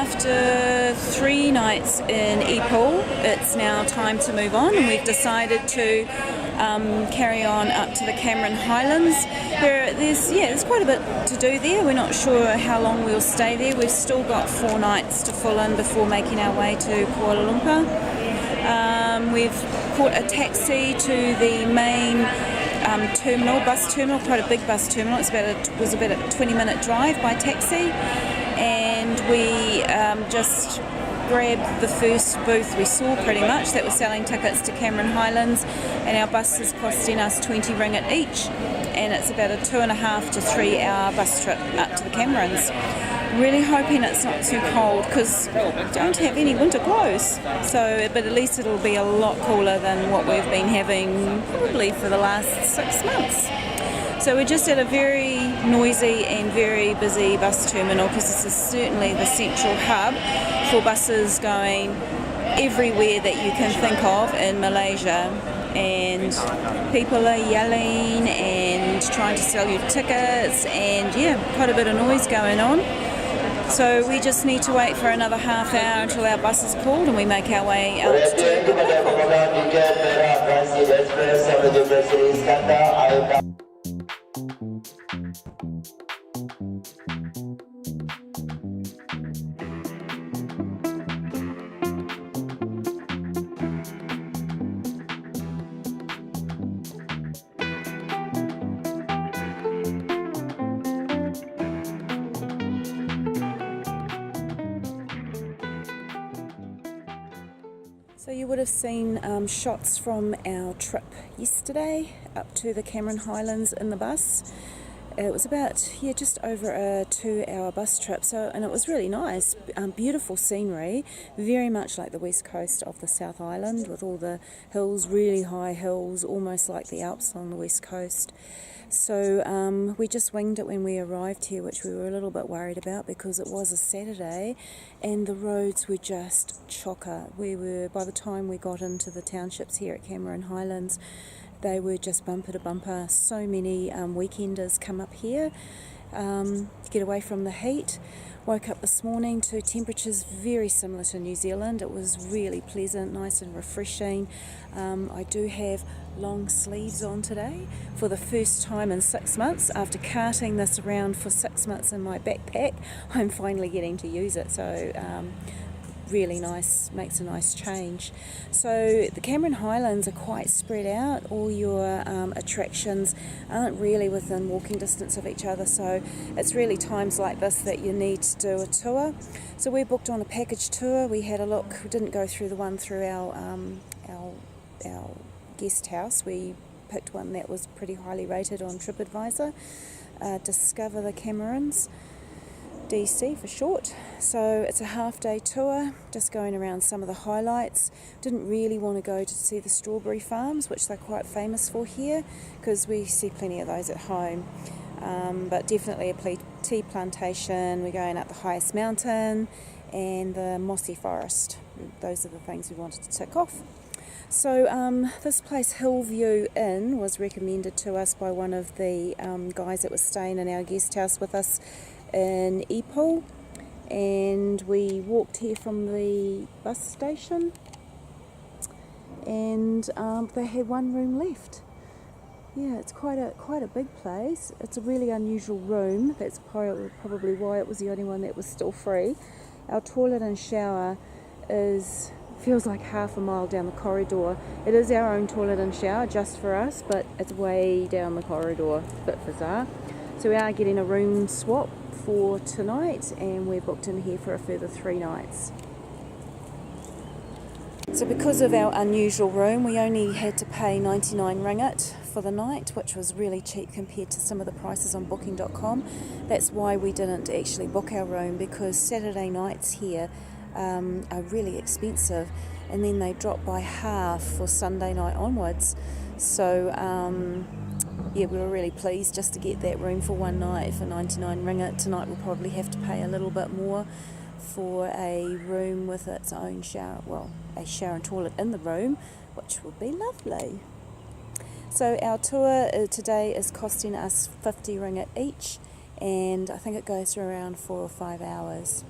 after 3 nights in Ipoh, it's now time to move on, and we've decided to carry on up to the Cameron Highlands. There's quite a bit to do there. We're not sure how long we'll stay there. We've still got 4 nights to fill in before making our way to Kuala Lumpur. We've caught a taxi to the main bus terminal, quite a big bus terminal. It was about a 20-minute drive by taxi, and we just grabbed the first booth we saw pretty much that was selling tickets to Cameron Highlands, and our bus is costing us 20 ringgit each, and it's about a 2.5 to 3 hour bus trip up to the Camerons. Really hoping it's not too cold because we don't have any winter clothes, but at least it'll be a lot cooler than what we've been having probably for the last 6 months. So we're just at a very noisy and very busy bus terminal because this is certainly the central hub for buses going everywhere that you can think of in Malaysia, and people are yelling and trying to sell you tickets, and quite a bit of noise going on. So we just need to wait for another half hour until our bus is called and we make our way out to So you would have seen shots from our trip yesterday up to the Cameron Highlands in the bus. It was about just over a 2-hour bus trip, and it was really nice. Beautiful scenery, very much like the west coast of the South Island, with all the hills, really high hills, almost like the Alps on the west coast. So we just winged it when we arrived here, which we were a little bit worried about because it was a Saturday and the roads were just chocker. By the time we got into the townships here at Cameron Highlands, they were just bumper to bumper. So many weekenders come up here to get away from the heat. Woke up this morning to temperatures very similar to New Zealand. It was really pleasant, nice and refreshing. I do have long sleeves on today for the first time in 6 months. After carting this around for 6 months in my backpack, I'm finally getting to use it. So really nice, makes a nice change. So the Cameron Highlands are quite spread out. All your attractions aren't really within walking distance of each other, so it's really times like this that you need to do a tour. So we booked on a package tour. We had a look. We didn't go through the one through our guest house. We picked one that was pretty highly rated on TripAdvisor, Discover the Camerons, DC for short. So it's a half-day tour, just going around some of the highlights. Didn't really want to go to see the strawberry farms, which they're quite famous for here, because we see plenty of those at home. But definitely a tea plantation. We're going up the highest mountain and the Mossy forest. Those are the things we wanted to tick off. So this place, Hillview Inn, was recommended to us by one of the guys that was staying in our guest house with us in Ipoh, and we walked here from the bus station, and they had one room left. Yeah, it's quite a big place. It's a really unusual room. That's probably why it was the only one that was still free. Our toilet and shower feels like half a mile down the corridor. It is our own toilet and shower just for us, but it's way down the corridor. A bit bizarre. So we are getting a room swap for tonight, and we're booked in here for a further 3 nights. So because of our unusual room, we only had to pay 99 ringgit for the night, which was really cheap compared to some of the prices on booking.com. That's why we didn't actually book our room, because Saturday nights here are really expensive, and then they drop by half for Sunday night onwards. So we were really pleased just to get that room for one night for 99 ringgit. Tonight we'll probably have to pay a little bit more for a room with its own shower, a shower and toilet in the room, which would be lovely. So our tour today is costing us 50 ringgit each, and I think it goes for around 4 or 5 hours.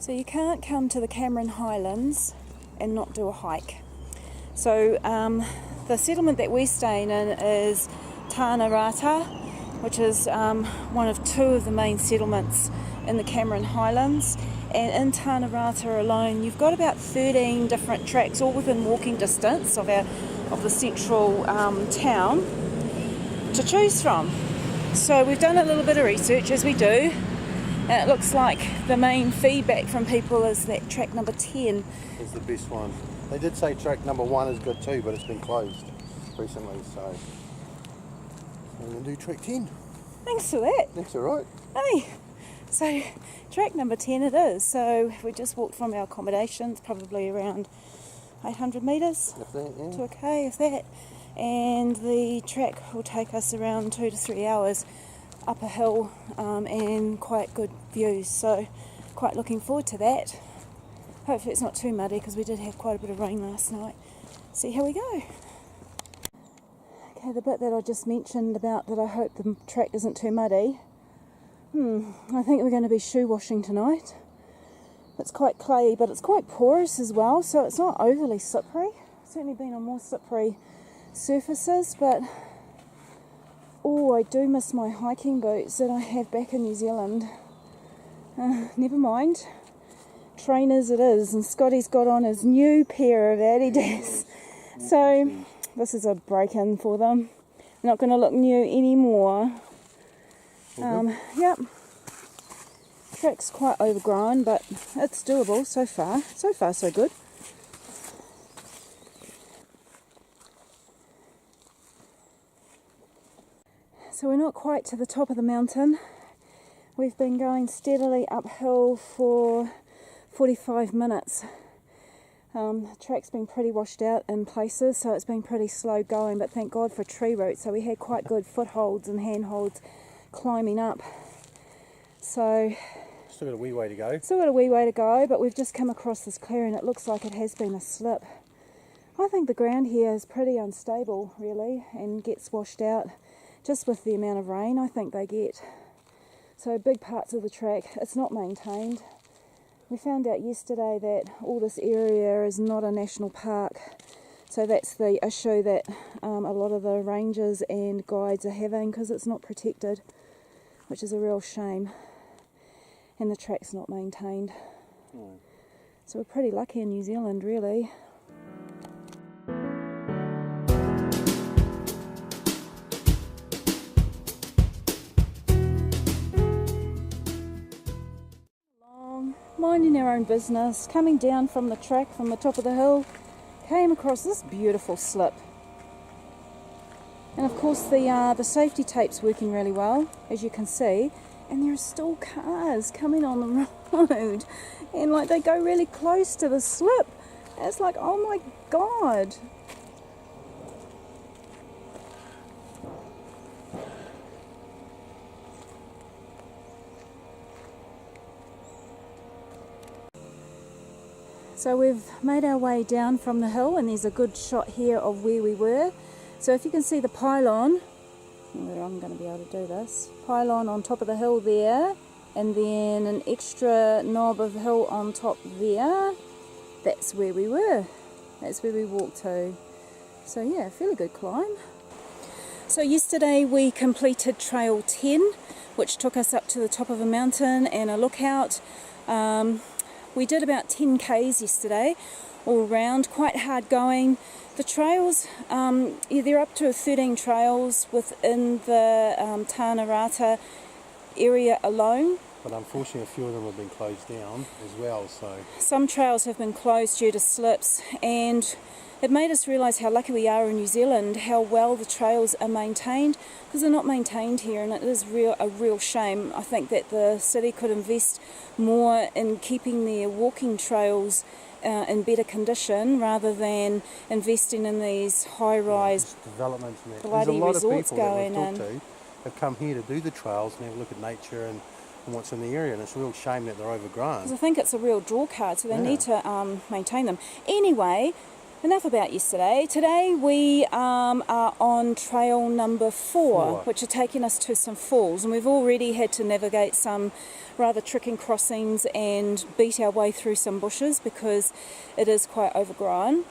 So you can't come to the Cameron Highlands and not do a hike. So the settlement that we're staying in is Tanah Rata, which is one of two of the main settlements in the Cameron Highlands. And in Tanah Rata alone, you've got about 13 different tracks, all within walking distance of the central town to choose from. So we've done a little bit of research, as we do, and it looks like the main feedback from people is that track number 10 is the best one. They did say track number 1 is good too, but it's been closed recently, so I'm going to do track 10. Thanks for that. That's alright. Hey, so track number 10 it is. So we just walked from our accommodations, probably around 800 metres If that, yeah. to a K, if that. And the track will take us around 2 to 3 hours up a hill and quite good views. So quite looking forward to that. Hopefully it's not too muddy because we did have quite a bit of rain last night. See how we go. Okay, the bit that I just mentioned about that I hope the track isn't too muddy. I think we're going to be shoe washing tonight. It's quite clayey, but it's quite porous as well, so it's not overly slippery. It's certainly been on more slippery surfaces, but oh, I do miss my hiking boots that I have back in New Zealand. Never mind. Trainers it is, and Scotty's got on his new pair of Adidas. So this is a break-in for them. Not going to look new anymore. Yep. Track's quite overgrown, but it's doable so far. So far, so good. So we're not quite to the top of the mountain. We've been going steadily uphill for 45 minutes. The track's been pretty washed out in places, so it's been pretty slow going, but thank God for tree roots. So we had quite good footholds and handholds climbing up. So Still got a wee way to go. Still got a wee way to go, but we've just come across this clearing. It looks like it has been a slip. I think the ground here is pretty unstable, really, and gets washed out just with the amount of rain I think they get. So big parts of the track, it's not maintained. We found out yesterday that all this area is not a national park, so that's the issue that a lot of the rangers and guides are having, because it's not protected, which is a real shame, and the track's not maintained. So we're pretty lucky in New Zealand, really. Minding our own business, coming down from the track from the top of the hill, came across this beautiful slip. And of course the safety tape's working really well, as you can see, and there are still cars coming on the road, and like they go really close to the slip. It's like, oh my God. So we've made our way down from the hill, and there's a good shot here of where we were. So if you can see the pylon, whether I'm going to be able to do this, pylon on top of the hill there, and then an extra knob of hill on top there, that's where we were. That's where we walked to. So yeah, fairly good climb. So yesterday we completed Trail 10, which took us up to the top of a mountain and a lookout. We did about 10 Ks yesterday, all round, quite hard going. The trails, they're up to 13 trails within the Tanah Rata area alone. But unfortunately a few of them have been closed down as well, so... Some trails have been closed due to slips, and it made us realise how lucky we are in New Zealand, how well the trails are maintained, because they're not maintained here, and it is a real shame. I think that the city could invest more in keeping their walking trails in better condition, rather than investing in these high-rise developments and that. bloody There's a lot of resorts people going that we've in. talked to have come here to do the trails and have a look at nature and what's in the area, and it's a real shame that they're overgrown. Because I think it's a real draw card, so they need to maintain them. Anyway, enough about yesterday. Today we are on trail number 4, which are taking us to some falls, and we've already had to navigate some rather tricky crossings and beat our way through some bushes because it is quite overgrown.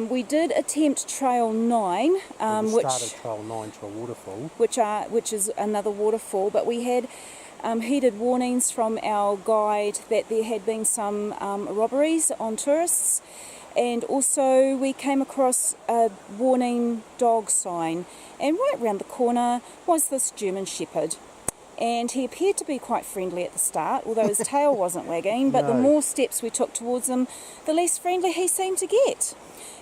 We did attempt trail 9, We started trail 9 to a waterfall. which is another waterfall, but we had heeded warnings from our guide that there had been some robberies on tourists, and also we came across a warning dog sign, and right round the corner was this German Shepherd, and he appeared to be quite friendly at the start, although his tail wasn't wagging, but the more steps we took towards him, the less friendly he seemed to get.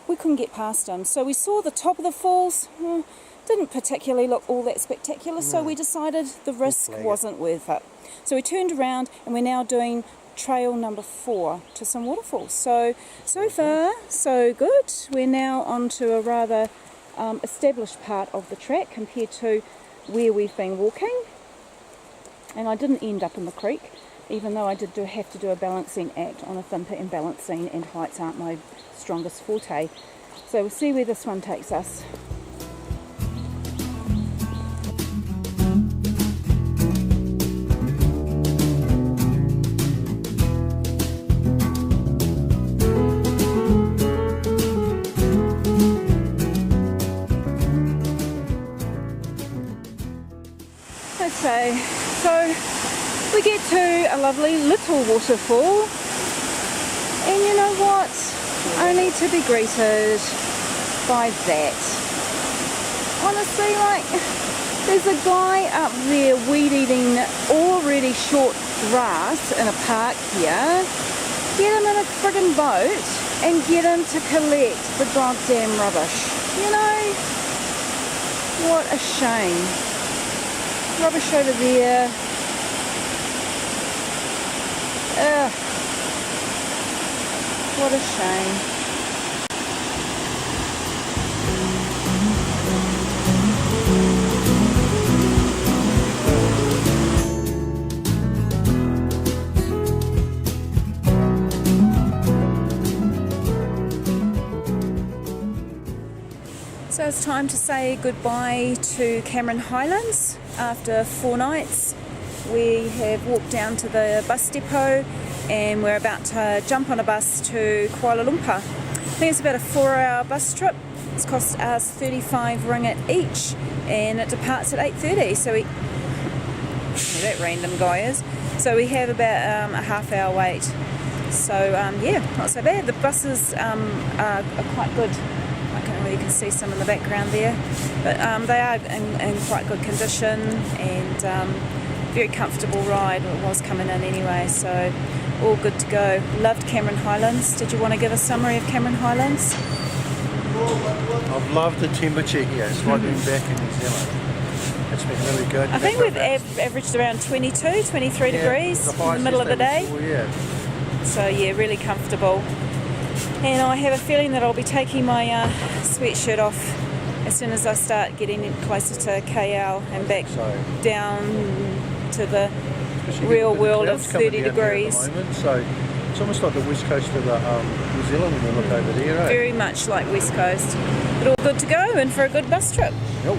We couldn't get past him, so we saw the top of the falls. Didn't particularly look all that spectacular, so we decided the risk wasn't worth it. So we turned around and we're now doing trail number 4 to some waterfalls. So far, so good. We're now onto a rather established part of the track compared to where we've been walking. And I didn't end up in the creek, even though I did have to do a balancing act on a thimper, and balancing and heights aren't my strongest forte. So we'll see where this one takes us. Okay, so we get to a lovely little waterfall, and you know what? Only to be greeted by that. Honestly, like, there's a guy up there weed eating already short grass in a park here. Get him in a friggin' boat and get him to collect the goddamn rubbish. You know, what a shame. Rubbish over there. Ugh. What a shame. So it's time to say goodbye to Cameron Highlands. After 4 nights, we have walked down to the bus depot and we're about to jump on a bus to Kuala Lumpur. I think it's about a 4-hour bus trip. It's cost us 35 ringgit each, and it departs at 8:30. So we, that random guy is. So we have about a half-hour wait. So yeah, not so bad. The buses are quite good. I don't know whether you can see some in the background there, but they are in quite good condition, and very comfortable ride. It was coming in anyway, so all good to go. Loved Cameron Highlands. Did you want to give a summary of Cameron Highlands? I've loved the temperature here. It's like being back in New Zealand. It's been really good. I think we've averaged around 22, 23 degrees in the middle of the day. So yeah, really comfortable. And I have a feeling that I'll be taking my sweatshirt off as soon as I start getting closer to KL and back down to the real world of 30 degrees. So it's almost like the west coast of New Zealand when you look over there. Very much like west coast. But all good to go and for a good bus trip. Yep.